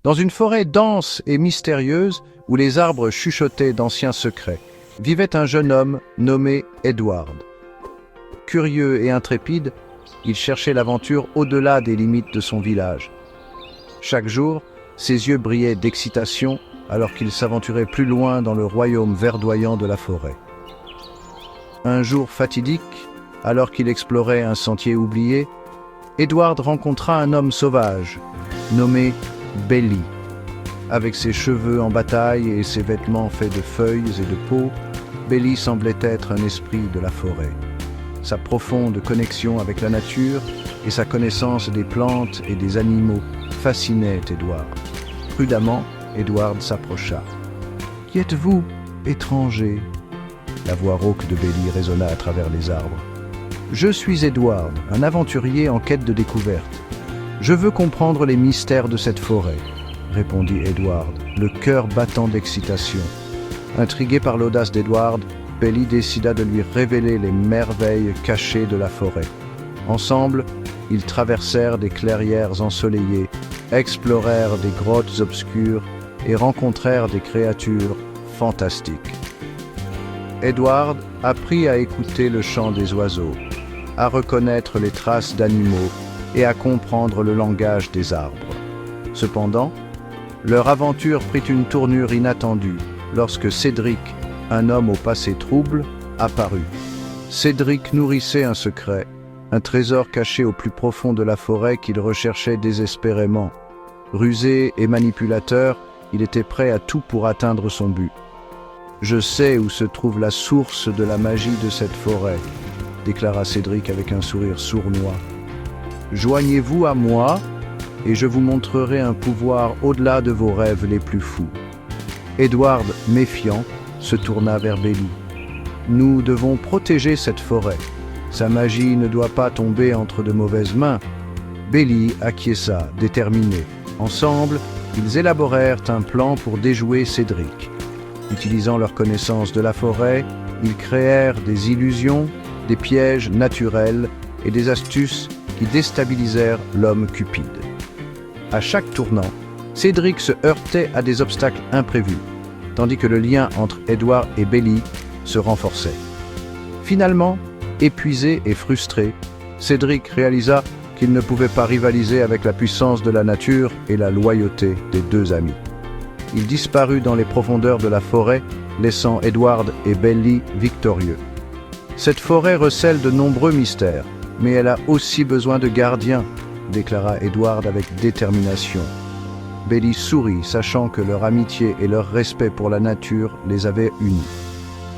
Dans une forêt dense et mystérieuse, où les arbres chuchotaient d'anciens secrets, vivait un jeune homme nommé Edward. Curieux et intrépide, il cherchait l'aventure au-delà des limites de son village. Chaque jour, ses yeux brillaient d'excitation alors qu'il s'aventurait plus loin dans le royaume verdoyant de la forêt. Un jour fatidique, alors qu'il explorait un sentier oublié, Edward rencontra un homme sauvage, nommé Belly. Avec ses cheveux en bataille et ses vêtements faits de feuilles et de peau, Belly semblait être un esprit de la forêt. Sa profonde connexion avec la nature et sa connaissance des plantes et des animaux fascinaient Edward. Prudemment, Edward s'approcha. « Qui êtes-vous, étranger ?» La voix rauque de Belly résonna à travers les arbres. « Je suis Edward, un aventurier en quête de découverte. Je veux comprendre les mystères de cette forêt, » répondit Edward, le cœur battant d'excitation. Intrigué par l'audace d'Edward, Belly décida de lui révéler les merveilles cachées de la forêt. Ensemble, ils traversèrent des clairières ensoleillées, explorèrent des grottes obscures et rencontrèrent des créatures fantastiques. Edward apprit à écouter le chant des oiseaux, à reconnaître les traces d'animaux et à comprendre le langage des arbres. Cependant, leur aventure prit une tournure inattendue lorsque Cédric, un homme au passé trouble, apparut. Cédric nourrissait un secret, un trésor caché au plus profond de la forêt qu'il recherchait désespérément. Rusé et manipulateur, il était prêt à tout pour atteindre son but. « Je sais où se trouve la source de la magie de cette forêt », déclara Cédric avec un sourire sournois. « Joignez-vous à moi et je vous montrerai un pouvoir au-delà de vos rêves les plus fous. » Edward, méfiant, se tourna vers Belly. « Nous devons protéger cette forêt. Sa magie ne doit pas tomber entre de mauvaises mains. » Belly acquiesça, déterminé. Ensemble, ils élaborèrent un plan pour déjouer Cédric. Utilisant leur connaissance de la forêt, ils créèrent des illusions, des pièges naturels et des astuces qui déstabilisèrent l'homme cupide. À chaque tournant, Cédric se heurtait à des obstacles imprévus, tandis que le lien entre Edward et Belly se renforçait. Finalement, épuisé et frustré, Cédric réalisa qu'il ne pouvait pas rivaliser avec la puissance de la nature et la loyauté des deux amis. Il disparut dans les profondeurs de la forêt, laissant Edward et Belly victorieux. Cette forêt recèle de nombreux mystères, mais elle a aussi besoin de gardiens, déclara Edward avec détermination. Belly sourit, sachant que leur amitié et leur respect pour la nature les avaient unis.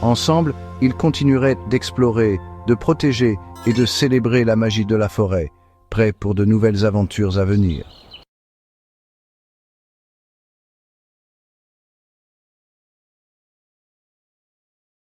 Ensemble, ils continueraient d'explorer, de protéger et de célébrer la magie de la forêt, prêts pour de nouvelles aventures à venir.